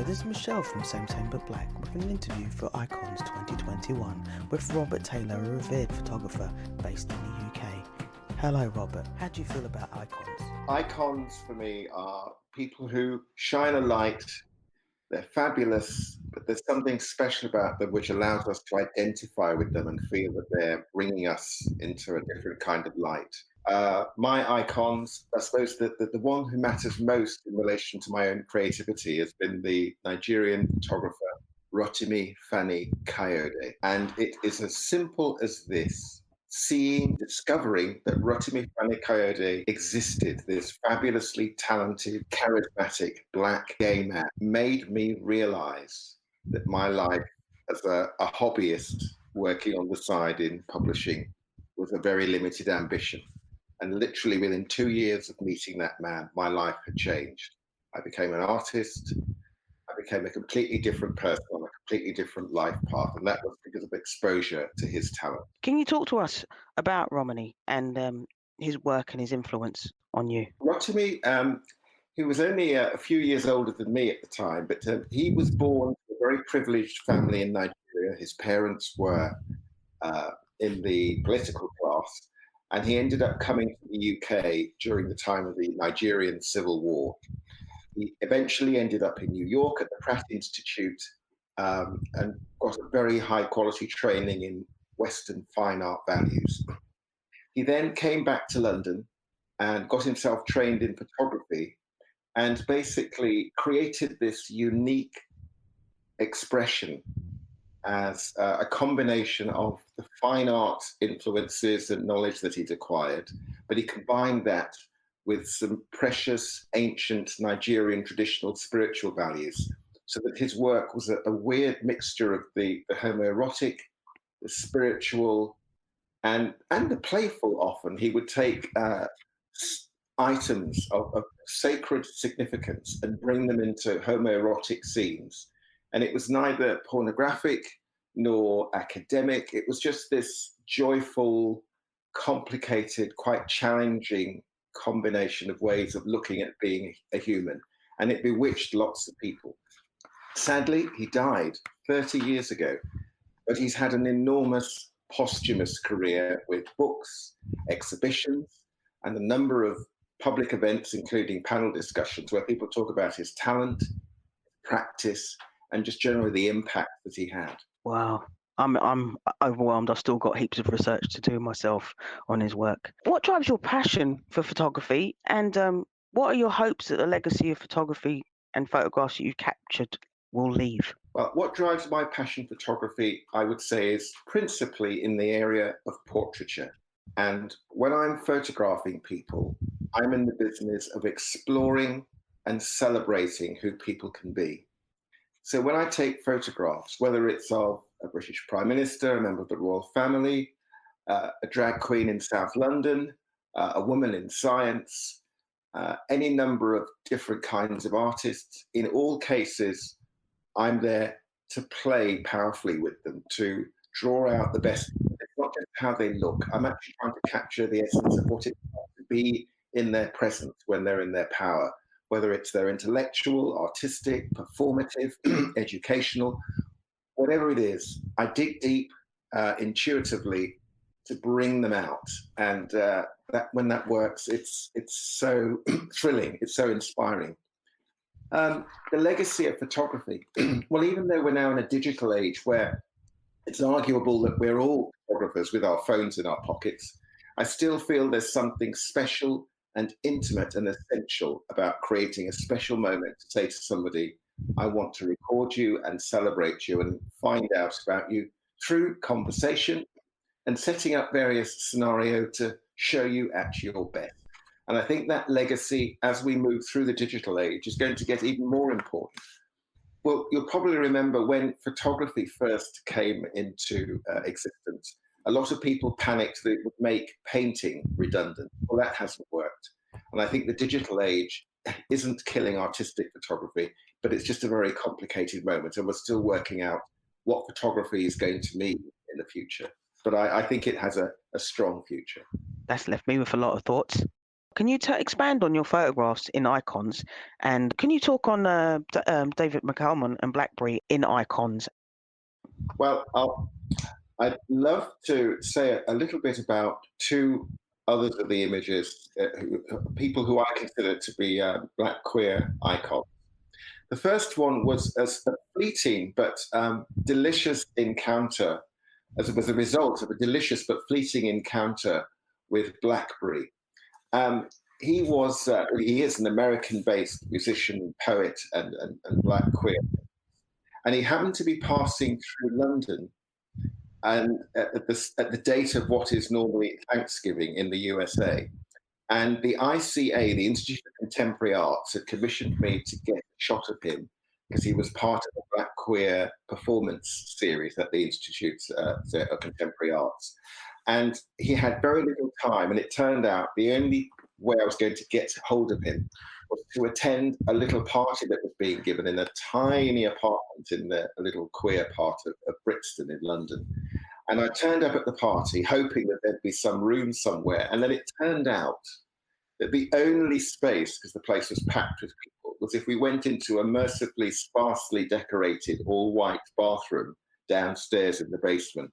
this is Michelle from Same Same But Black with an interview for ICON-2021 with Robert Taylor, a revered photographer based in the UK. Hello Robert, how do you feel about icons? Icons for me are people who shine a light. They're fabulous, but there's something special about them which allows us to identify with them and feel that they're bringing us into a different kind of light. My icons, I suppose that the one who matters most in relation to my own creativity has been the Nigerian photographer Rotimi Fani Kayode. And it is as simple as this. Discovering that Rotimi Fani Kayode existed, this fabulously talented, charismatic black gay man, made me realize that my life as a hobbyist working on the side in publishing was a very limited ambition. And literally within 2 years of meeting that man, my life had changed. I became an artist. I became a completely different person on a completely different life path, and that was because of exposure to his talent. Can you talk to us about Romany and his work and his influence on you? Rotimi, he was only a few years older than me at the time, but he was born to a very privileged family in Nigeria. His parents were in the political class, and he ended up coming to the UK during the time of the Nigerian Civil War. He eventually ended up in New York at the Pratt Institute and got a very high quality training in Western fine art values. He then came back to London and got himself trained in photography and basically created this unique expression as a combination of the fine art influences and knowledge that he'd acquired, but he combined that with some precious ancient Nigerian traditional spiritual values, so that his work was a weird mixture of the homoerotic, the spiritual, and the playful. Often he would take items of sacred significance and bring them into homoerotic scenes. And it was neither pornographic nor academic. It was just this joyful, complicated, quite challenging combination of ways of looking at being a human. And it bewitched lots of people. Sadly, he died 30 years ago, but he's had an enormous posthumous career with books, exhibitions, and a number of public events, including panel discussions, where people talk about his talent, practice, and just generally the impact that he had. Wow. I'm overwhelmed. I've still got heaps of research to do myself on his work. What drives your passion for photography, and what are your hopes that the legacy of photography and photographs that you captured will leave? Well, what drives my passion for photography, I would say, is principally in the area of portraiture. And when I'm photographing people, I'm in the business of exploring and celebrating who people can be. So when I take photographs, whether it's of a British Prime Minister, a member of the royal family, a drag queen in South London, a woman in science, any number of different kinds of artists, in all cases, I'm there to play powerfully with them, to draw out the best. It's not just how they look. I'm actually trying to capture the essence of what it's like to be in their presence when they're in their power, whether it's their intellectual, artistic, performative, educational, whatever it is. I dig deep intuitively to bring them out. And that when that works, it's so thrilling, it's so inspiring. The legacy of photography. Well, even though we're now in a digital age where it's arguable that we're all photographers with our phones in our pockets, I still feel there's something special and intimate and essential about creating a special moment to say to somebody, I want to record you and celebrate you and find out about you through conversation and setting up various scenarios to show you at your best. And I think that legacy, as we move through the digital age, is going to get even more important. Well, you'll probably remember when photography first came into existence, a lot of people panicked that it would make painting redundant. Well, that hasn't worked. And I think the digital age isn't killing artistic photography, but it's just a very complicated moment. And we're still working out what photography is going to mean in the future. But I think it has a strong future. That's left me with a lot of thoughts. Can you expand on your photographs in Icons? And can you talk on David McCalmont and BlackBerry in Icons? Well, I'd love to say a little bit about two others of the images, people who I consider to be Black queer icons. The first one was a fleeting but delicious encounter, as it was a result of a delicious but fleeting encounter with BlackBerry. He is an American-based musician, poet, and Black queer, and he happened to be passing through London, and at the date of what is normally Thanksgiving in the USA. And the ICA, the Institute of Contemporary Arts, had commissioned me to get a shot of him because he was part of the Black Queer performance series at the Institute of Contemporary Arts. And he had very little time, and it turned out the only way I was going to get hold of him was to attend a little party that was being given in a tiny apartment in a little queer part of Brixton in London. And I turned up at the party hoping that there'd be some room somewhere. And then it turned out that the only space, because the place was packed with people, was if we went into a mercifully sparsely decorated all white bathroom downstairs in the basement.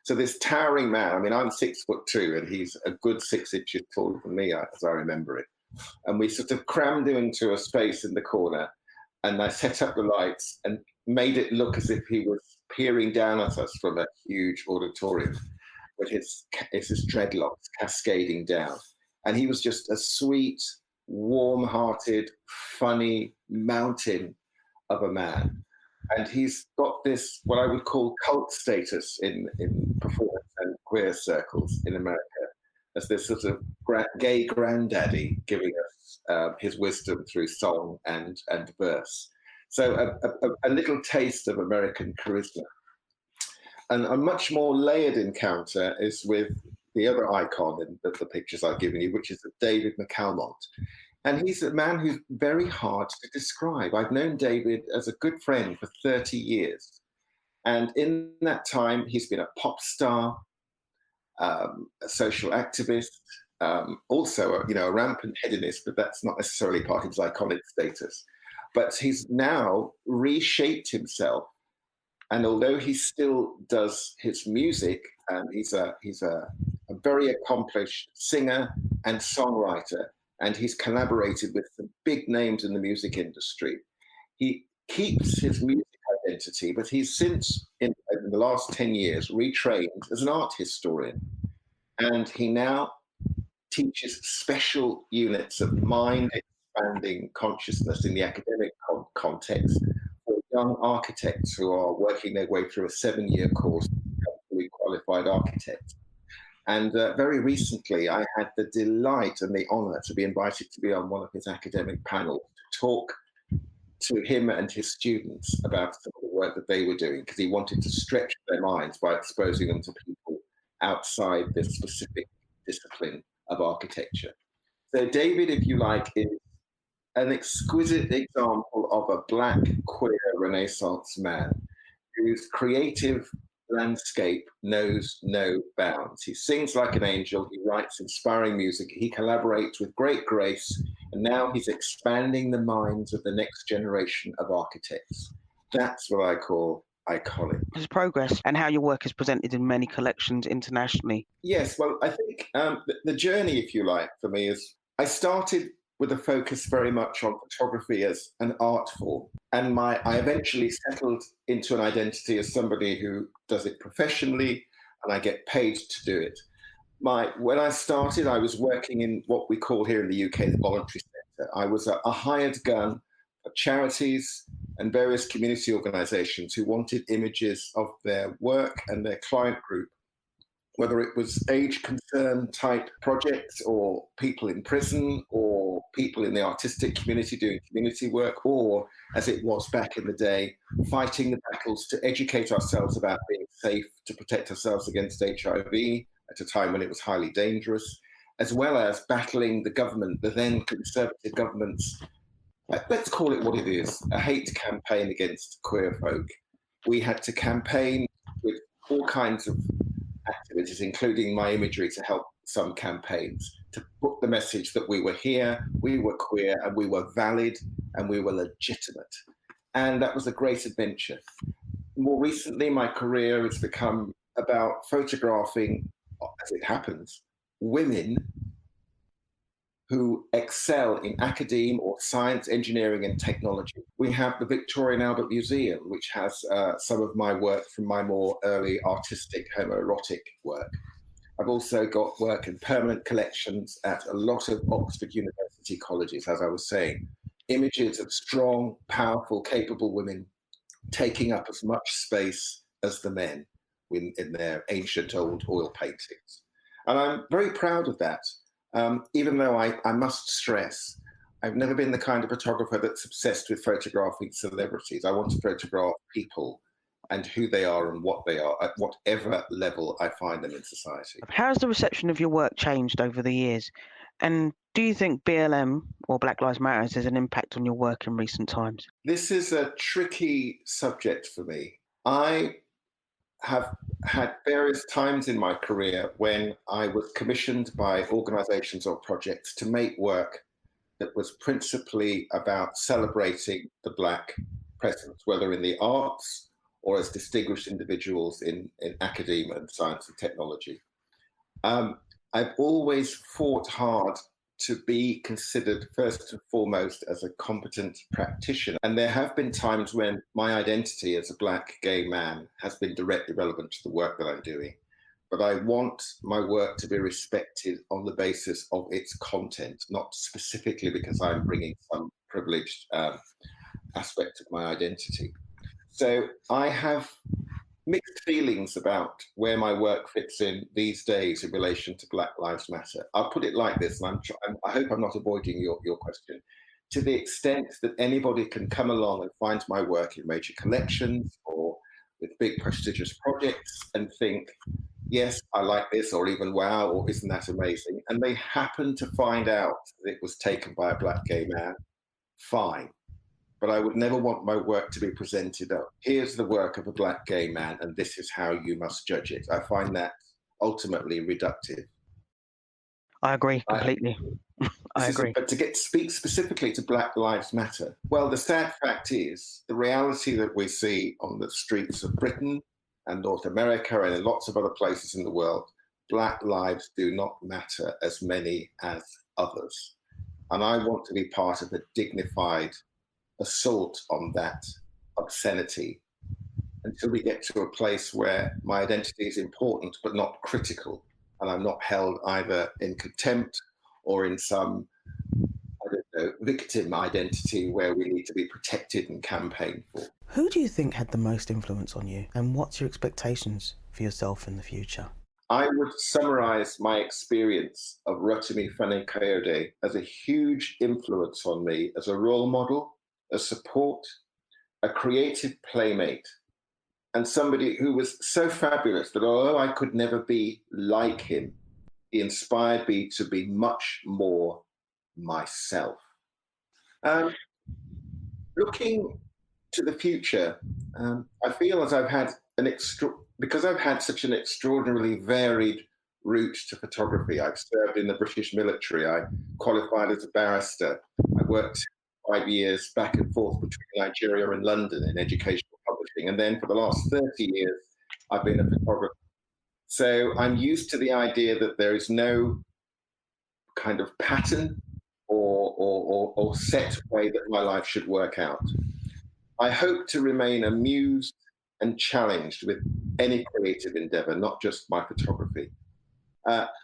So this towering man, I mean, I'm 6'2", and he's a good 6 inches taller than me, as I remember it. And we sort of crammed him into a space in the corner, and I set up the lights and made it look as if he was peering down at us from a huge auditorium with his dreadlocks cascading down. And he was just a sweet, warm-hearted, funny mountain of a man. And he's got this, what I would call cult status in performance and queer circles in America, as this sort of gay granddaddy giving us his wisdom through song and verse. So a little taste of American charisma. And a much more layered encounter is with the other icon in the pictures I've given you, which is David McCalmont. And he's a man who's very hard to describe. I've known David as a good friend for 30 years. And in that time, he's been a pop star, a social activist, also a rampant hedonist, but that's not necessarily part of his iconic status. But he's now reshaped himself. And although he still does his music, he's a very accomplished singer and songwriter, and he's collaborated with some big names in the music industry. He keeps his music identity, but he's since, in the last 10 years, retrained as an art historian. And he now teaches special units of mind-expanding consciousness in the academic context for young architects who are working their way through a 7-year course to become fully qualified architects. And very recently, I had the delight and the honor to be invited to be on one of his academic panels to talk to him and his students about some of the work that they were doing, because he wanted to stretch their minds by exposing them to people outside this specific discipline of architecture. So David, if you like, is an exquisite example of a Black queer Renaissance man whose creative landscape knows no bounds. He sings like an angel, he writes inspiring music, he collaborates with great grace, and now he's expanding the minds of the next generation of architects. That's what I call iconic. His progress and how your work is presented in many collections internationally. Yes, well, I think the journey, if you like, for me is I started with a focus very much on photography as an art form. And I eventually settled into an identity as somebody who does it professionally, and I get paid to do it. When I started, I was working in what we call here in the UK the voluntary sector. I was a hired gun of charities and various community organizations who wanted images of their work and their client group, whether it was age concern type projects or people in prison or people in the artistic community doing community work, or as it was back in the day, fighting the battles to educate ourselves about being safe, to protect ourselves against HIV at a time when it was highly dangerous, as well as battling the government, the then conservative government's, let's call it what it is, a hate campaign against queer folk. We had to campaign with all kinds of activities, including my imagery, to help some campaigns to put the message that we were here, we were queer, and we were valid, and we were legitimate. And that was a great adventure. More recently, my career has become about photographing, as it happens, women who excel in academe or science, engineering, and technology. We have the Victoria and Albert Museum, which has some of my work from my more early artistic homoerotic work. I've also got work in permanent collections at a lot of Oxford University colleges, as I was saying. Images of strong, powerful, capable women taking up as much space as the men in their ancient old oil paintings. And I'm very proud of that, even though I must stress, I've never been the kind of photographer that's obsessed with photographing celebrities. I want to photograph people and who they are and what they are at whatever level I find them in society. How has the reception of your work changed over the years? And do you think BLM or Black Lives Matter has an impact on your work in recent times? This is a tricky subject for me. I have had various times in my career when I was commissioned by organizations or projects to make work that was principally about celebrating the Black presence, whether in the arts or as distinguished individuals in academia and science and technology. I've always fought hard to be considered first and foremost as a competent practitioner. And there have been times when my identity as a Black gay man has been directly relevant to the work that I'm doing. But I want my work to be respected on the basis of its content, not specifically because I'm bringing some privileged aspect of my identity. So I have mixed feelings about where my work fits in these days in relation to Black Lives Matter. I'll put it like this, and I hope I'm not avoiding your question. To the extent that anybody can come along and find my work in major collections or with big prestigious projects and think, yes, I like this, or even wow, or isn't that amazing? And they happen to find out that it was taken by a Black gay man, fine. But I would never want my work to be presented up. Here's the work of a Black gay man, and this is how you must judge it. I find that ultimately reductive. I agree completely. I agree. But to speak specifically to Black Lives Matter, well, the sad fact is the reality that we see on the streets of Britain and North America and in lots of other places in the world, Black lives do not matter as many as others. And I want to be part of a dignified assault on that obscenity until we get to a place where my identity is important but not critical, and I'm not held either in contempt or in some, I don't know, victim identity where we need to be protected and campaigned for. Who do you think had the most influence on you, and what's your expectations for yourself in the future? I would summarize my experience of Rotimi Fani-Kayode as a huge influence on me as a role model, a support, a creative playmate, and somebody who was so fabulous that although I could never be like him, he inspired me to be much more myself. Looking to the future, I feel as I've had because I've had such an extraordinarily varied route to photography. I've served in the British military. I qualified as a barrister. I worked 5 years back and forth between Nigeria and London in educational publishing. And then for the last 30 years, I've been a photographer. So I'm used to the idea that there is no kind of pattern or set way that my life should work out. I hope to remain amused and challenged with any creative endeavor, not just my photography.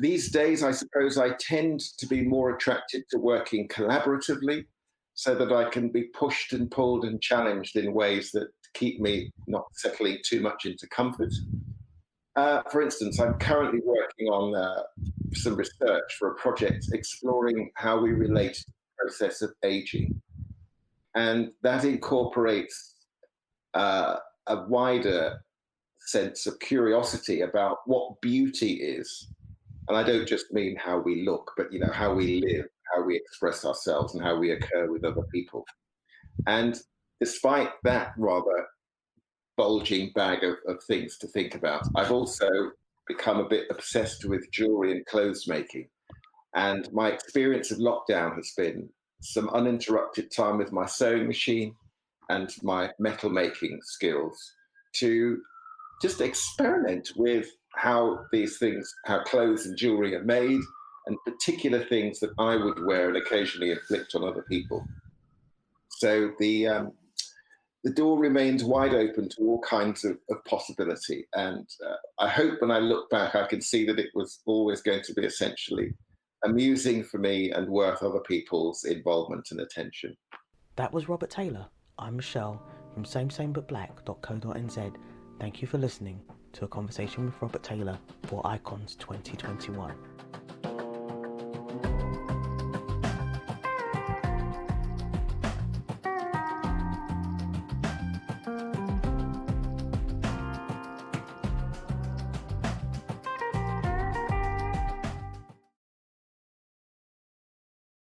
These days, I suppose I tend to be more attracted to working collaboratively so that I can be pushed and pulled and challenged in ways that keep me not settling too much into comfort. For instance, I'm currently working on some research for a project exploring how we relate to the process of aging. And that incorporates a wider sense of curiosity about what beauty is. And I don't just mean how we look, but how we live, how we express ourselves, and how we occur with other people. And despite that rather bulging bag of things to think about, I've also become a bit obsessed with jewelry and clothes making. And my experience of lockdown has been some uninterrupted time with my sewing machine and my metal making skills to just experiment with how these things, how clothes and jewelry are made, and particular things that I would wear and occasionally inflict on other people. So the door remains wide open to all kinds of possibility. And I hope when I look back, I can see that it was always going to be essentially amusing for me and worth other people's involvement and attention. That was Robert Taylor. I'm Michelle from samesamebutblack.co.nz. Thank you for listening to a conversation with Robert Taylor for ICONS 2021.